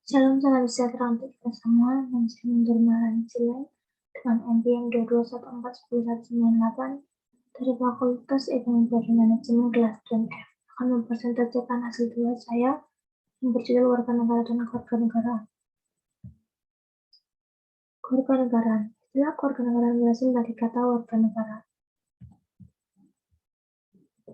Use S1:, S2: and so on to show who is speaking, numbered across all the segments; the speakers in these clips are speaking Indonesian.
S1: Salam sejahtera untuk kita semua. Nama saya Mundur Maharani Silain dengan NPM 221419198 dari Fakultas Ekonomi dan Manajemen kelas 2F akan mempresentasikan hasil tugas saya yang berjudul Warga Negara dan Kewarganegaraan. Kewarganegaraan. Istilah kewarganegaraan berasal dari kata warga negara.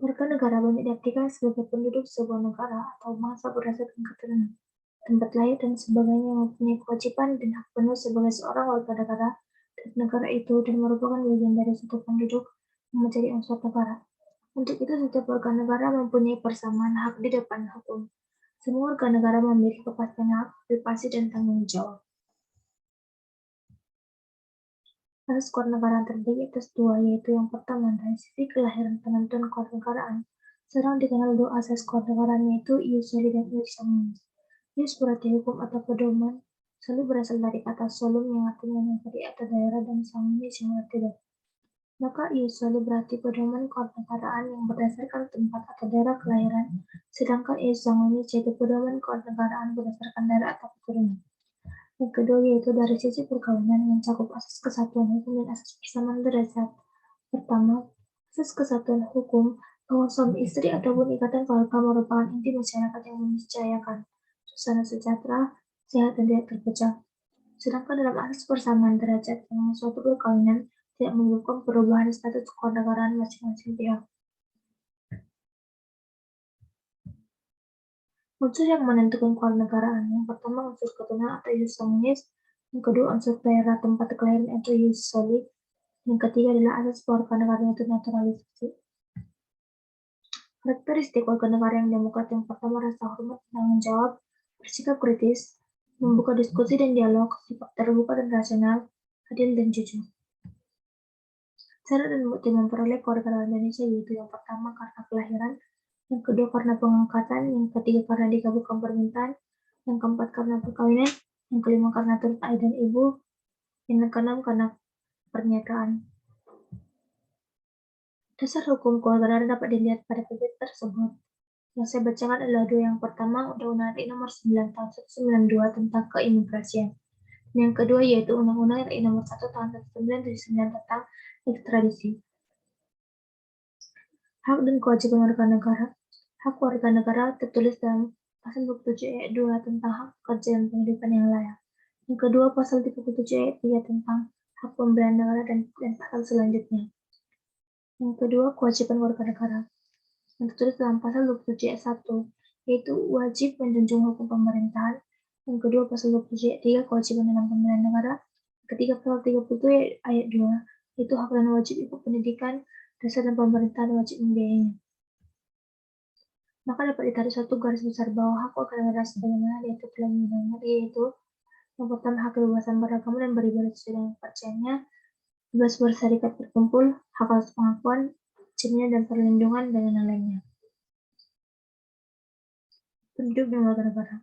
S1: Warga negara banyak diartikan sebagai penduduk sebuah negara atau bangsa berdasarkan keturunan, tempat lahir dan sebagainya yang mempunyai kewajiban dan hak penuh sebagai seorang warga negara dari negara itu dan merupakan bagian dari suatu penduduk yang menjadi unsur negara. Untuk itu, setiap warga negara mempunyai persamaan hak di depan hukum. Semua warga negara memiliki kepastian hak, privasi, dan tanggung jawab. Asas kewarganegaraan terdiri atas dua, yaitu yang pertama dari sisi kelahiran penentuan kewarganegaraan, sedang dikenal dua asas kewarganegaraan yaitu ius soli dan ius sanguinis. Ius berarti hukum atau pedoman, soli berasal dari kata solum yang artinya negeri atau daerah dan sanguinis yang arti daerah. Maka ius soli berarti pedoman kewarganegaraan yang berdasarkan tempat atau daerah kelahiran, sedangkan ius sanguinis yaitu pedoman kewarganegaraan berdasarkan daerah atau keturunan. Yang kedua yaitu dari sisi perkawinan mencakup asas kesatuan hukum dan asas persamaan derajat. Pertama, asas kesatuan hukum bahwa suami istri ataupun ikatan keluarga merupakan inti masyarakat yang meniscayakan suasana sejahtera, sehat, dan tidak terpecah. Sedangkan dalam asas persamaan derajat yang suatu perkawinan tidak menyebabkan perubahan status kewarganegaraan masing-masing pihak. Unsur yang menentukan kewarganegaraan, yang pertama unsur keturunan atau ius sanguinis, yang kedua unsur daerah tempat kelahiran atau ius soli, yang ketiga adalah asas kewarganegaraan itu naturalisasi. Karakteristik warga negara yang demokrat yang pertama rasa hormat, tanggung jawab, bersikap kritis, membuka diskusi dan dialog, sifat terbuka dan rasional, adil dan jujur. Cara dan bukti memperoleh kewarganegaraan Indonesia yaitu yang pertama karena kelahiran, yang kedua karena pengangkatan, yang ketiga karena dikabulkan permintaan, yang keempat karena perkawinan, yang kelima karena turut ayah dan ibu, yang keenam karena pernyataan. Dasar hukum kewarganegaraan dapat dilihat pada PP tersebut. Yang saya bacakan adalah dua. Yang pertama, Undang-Undang RI Nomor 9 Tahun 1992 tentang keimigrasian. Yang kedua yaitu Undang-Undang RI Nomor 1 Tahun 1979 tentang ekstradisi. Hak dan kewajiban warga negara. Hak warga negara tertulis dalam Pasal 27 ayat 2 tentang hak pekerja dan penghidupan yang layak. Yang kedua, Pasal 37 ayat 3 tentang hak pemberian negara dan pasal selanjutnya. Yang kedua, kewajiban warga negara yang tertulis dalam Pasal 27 ayat 1, yaitu wajib menjunjung hukum pemerintahan. Yang kedua, Pasal 27 ayat 3, kewajiban dalam pemberian negara. Ketiga, Pasal 37 ayat 2, yaitu hak dan wajib ikut pendidikan dasar dan pemerintahan wajib membiayainya. Maka dapat ditarik suatu garis besar bahwa hak warga negara sebagaimana diatur dalam undang-undang yaitu yang pertama hak kebebasan beragama dan beribadah sesuai dengan kepercayaannya, bebas berserikat berkumpul, hak atas pengakuan, jaminan dan perlindungan dan lain-lainnya. Penduduk dan warga negara.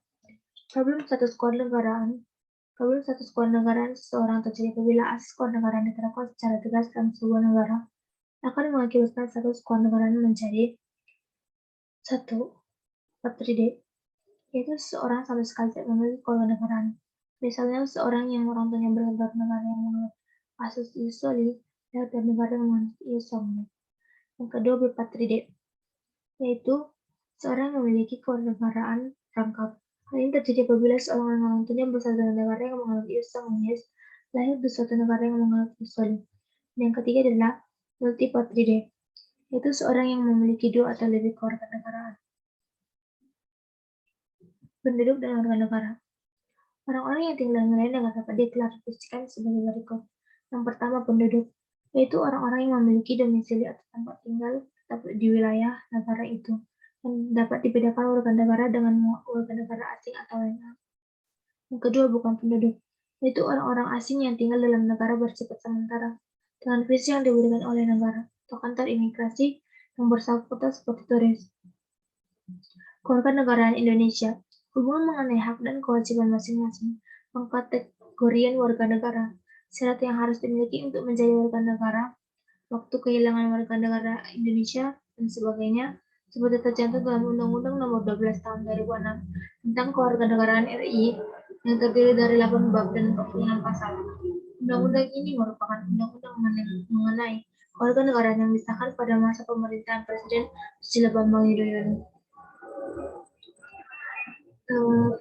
S1: Problem status kewarganegaraan. Problem status kewarganegaraan seseorang terjadi apabila asas kewarganegaraan diterapkan secara tegas dalam sebuah negara akan mengakibatkan status kewarganegaraan menjadi 1. Patride, yaitu seseorang sama sekali tidak memiliki kewarganegaraan. Misalnya seorang yang orang tuanya berwarga negara yang menganut asas ius soli dan negara yang menganut ius sanguinis. Yang kedua, bipatride, yaitu seorang yang memiliki kewarganegaraan rangkap. Hal ini terjadi apabila seorang orang tuanya berasal dari negara yang menganut ius sanguinis, lahir di suatu negara yang menganut ius soli. Yang ketiga adalah multipatride, yaitu seorang yang memiliki dua atau lebih kewarganegaraan. Penduduk dan warga negara. Orang-orang yang tinggal di wilayah negara dapat diklasifikasikan sebagai berikut. Yang pertama, penduduk, yaitu orang-orang yang memiliki domisili atau tempat tinggal tetap di wilayah negara itu, dan dapat dibedakan warga negara dengan warga negara asing atau lainnya. Yang kedua, bukan penduduk, yaitu orang-orang asing yang tinggal dalam negara bersifat sementara, dengan visa yang diberikan oleh negara atau kantor imigrasi yang bersangkutan seperti turis. Kewarganegaraan Indonesia. Hubungan mengenai hak dan kewajiban masing-masing, pengkategorian warga negara, syarat yang harus dimiliki untuk menjadi warga negara, waktu kehilangan warga negara Indonesia, dan sebagainya, seperti tercantum dalam Undang-Undang Nomor 12 Tahun 2006 tentang Kewarganegaraan RI yang terdiri dari 8 bab dan 46 pasal. Undang-undang ini merupakan undang-undang mengenai kewarganegaraan yang disahkan pada masa pemerintahan Presiden Susilo Bambang Yudhoyono.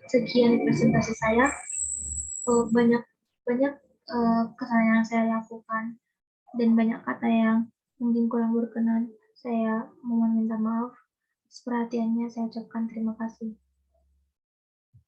S1: Sekian presentasi saya. Banyak banyak kesalahan yang saya lakukan dan banyak kata yang mungkin kurang berkenan. Saya mohon minta maaf. Perhatiannya saya ucapkan terima kasih.